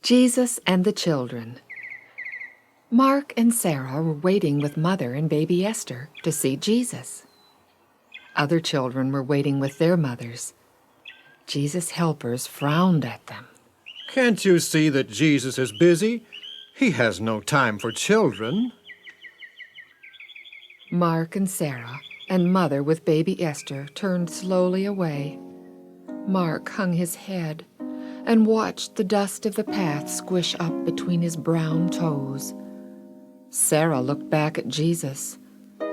Jesus and the Children. Mark and Sarah were waiting with Mother and baby Esther to see Jesus. Other children were waiting with their mothers. Jesus' helpers frowned at them. Can't you see that Jesus is busy? He has no time for children. Mark and Sarah and Mother with baby Esther turned slowly away. Mark hung his head and watched the dust of the path squish up between his brown toes. Sarah looked back at Jesus.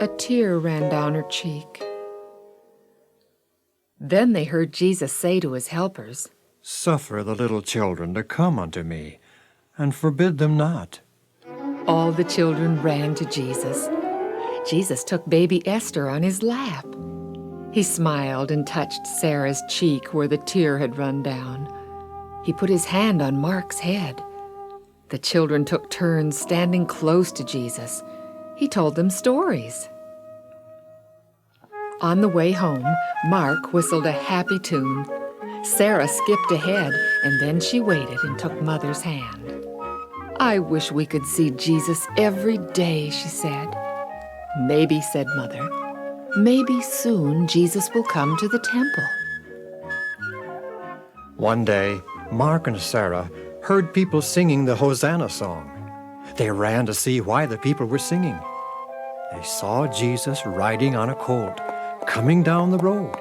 A tear ran down her cheek. Then they heard Jesus say to his helpers, "Suffer the little children to come unto me, and forbid them not." All the children ran to Jesus. Jesus took baby Esther on his lap. He smiled and touched Sarah's cheek where the tear had run down. He put his hand on Mark's head. The children took turns standing close to Jesus. He told them stories. On the way home, Mark whistled a happy tune. Sarah skipped ahead, and then she waited and took Mother's hand. "I wish we could see Jesus every day," she said. "Maybe," said Mother. "Maybe soon Jesus will come to the temple." One day, Mark and Sarah heard people singing the Hosanna song. They ran to see why the people were singing. They saw Jesus riding on a colt, coming down the road.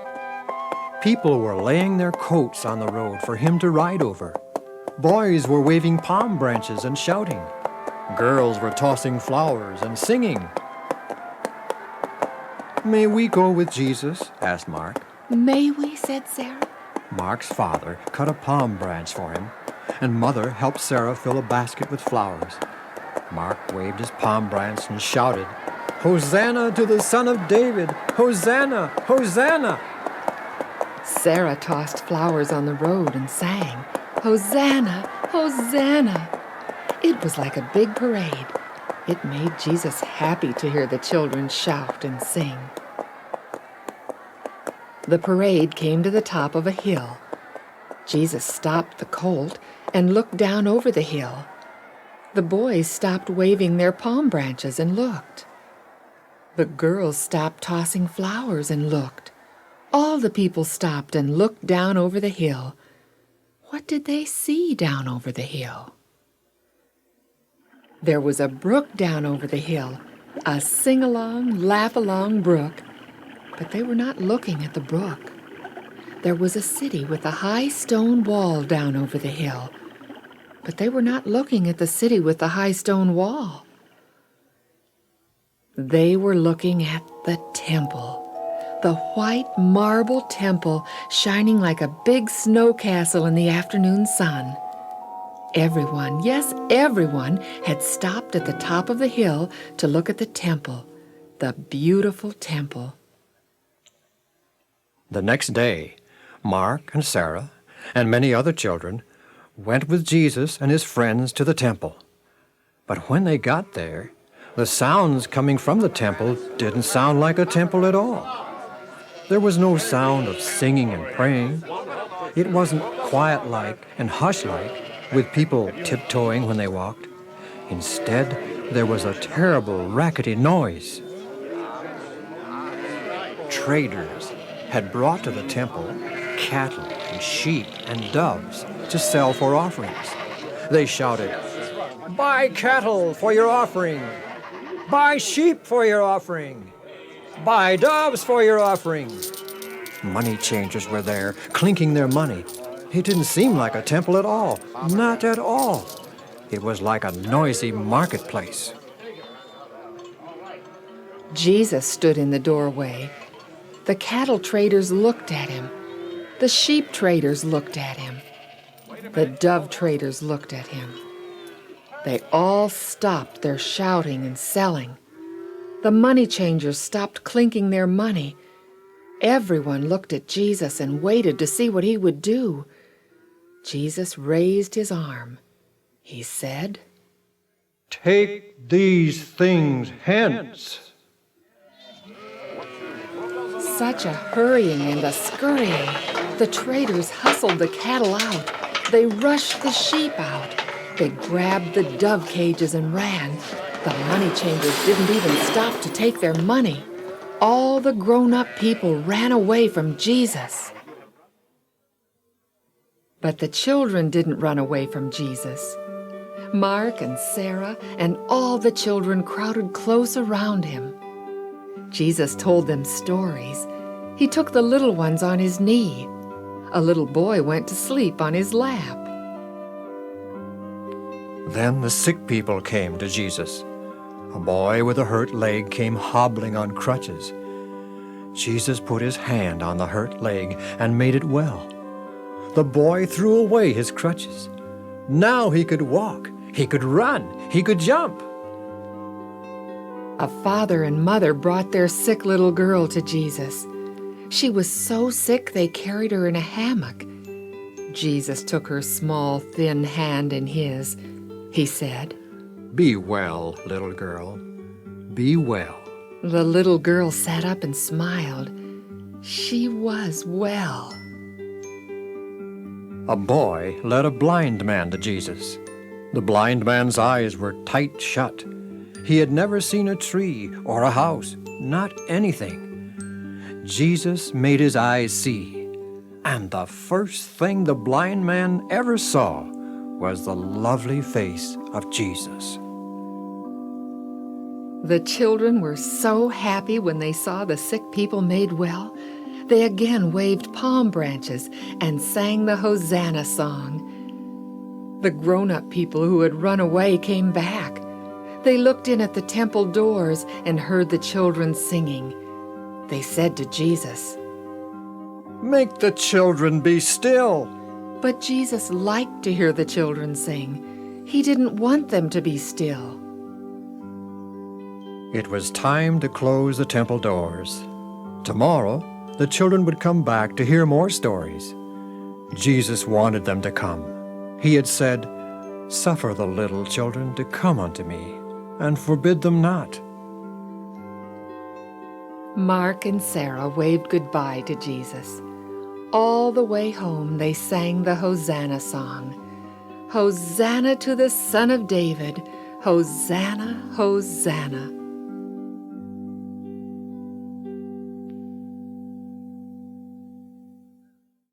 People were laying their coats on the road for him to ride over. Boys were waving palm branches and shouting. Girls were tossing flowers and singing. "May we go with Jesus?" asked Mark. "May we?" said Sarah. Mark's father cut a palm branch for him, and Mother helped Sarah fill a basket with flowers. Mark waved his palm branch and shouted, "Hosanna to the Son of David! Hosanna! Hosanna!" Sarah tossed flowers on the road and sang, "Hosanna! Hosanna!" It was like a big parade. It made Jesus happy to hear the children shout and sing. The parade came to the top of a hill. Jesus stopped the colt and looked down over the hill. The boys stopped waving their palm branches and looked. The girls stopped tossing flowers and looked. All the people stopped and looked down over the hill. What did they see down over the hill? There was a brook down over the hill, a sing-along, laugh-along brook. But they were not looking at the brook. There was a city with a high stone wall down over the hill. But they were not looking at the city with the high stone wall. They were looking at the temple, the white marble temple shining like a big snow castle in the afternoon sun. Everyone, yes, everyone, had stopped at the top of the hill to look at the temple, the beautiful temple. The next day, Mark and Sarah and many other children went with Jesus and his friends to the temple. But when they got there, the sounds coming from the temple didn't sound like a temple at all. There was no sound of singing and praying. It wasn't quiet-like and hush-like, with people tiptoeing when they walked. Instead, there was a terrible, rackety noise. Traders had brought to the temple cattle and sheep and doves to sell for offerings. They shouted, "Buy cattle for your offering! Buy sheep for your offering! Buy doves for your offering!" Money changers were there, clinking their money. It didn't seem like a temple at all, not at all. It was like a noisy marketplace. Jesus stood in the doorway. The cattle traders looked at him. The sheep traders looked at him. The dove traders looked at him. They all stopped their shouting and selling. The money changers stopped clinking their money. Everyone looked at Jesus and waited to see what he would do. Jesus raised his arm. He said, "Take these things hence." Such a hurrying and a scurrying. The traders hustled the cattle out. They rushed the sheep out. They grabbed the dove cages and ran. The money changers didn't even stop to take their money. All the grown-up people ran away from Jesus. But the children didn't run away from Jesus. Mark and Sarah and all the children crowded close around him. Jesus told them stories. He took the little ones on his knee. A little boy went to sleep on his lap. Then the sick people came to Jesus. A boy with a hurt leg came hobbling on crutches. Jesus put his hand on the hurt leg and made it well. The boy threw away his crutches. Now he could walk, he could run, he could jump. A father and mother brought their sick little girl to Jesus. She was so sick they carried her in a hammock. Jesus took her small, thin hand in his. He said, "Be well, little girl, be well." The little girl sat up and smiled. She was well. A boy led a blind man to Jesus. The blind man's eyes were tight shut. He had never seen a tree or a house, not anything. Jesus made his eyes see, and the first thing the blind man ever saw was the lovely face of Jesus. The children were so happy when they saw the sick people made well. They again waved palm branches and sang the Hosanna song. The grown-up people who had run away came back. They looked in at the temple doors and heard the children singing. They said to Jesus, "Make the children be still." but Jesus liked to hear the children sing. He didn't want them to be still. It was time to close the temple doors. Tomorrow, the children would come back to hear more stories. Jesus wanted them to come. He had said, "Suffer the little children to come unto me, and forbid them not." Mark and Sarah waved goodbye to Jesus. All the way home, they sang the Hosanna song. Hosanna to the Son of David. Hosanna, Hosanna.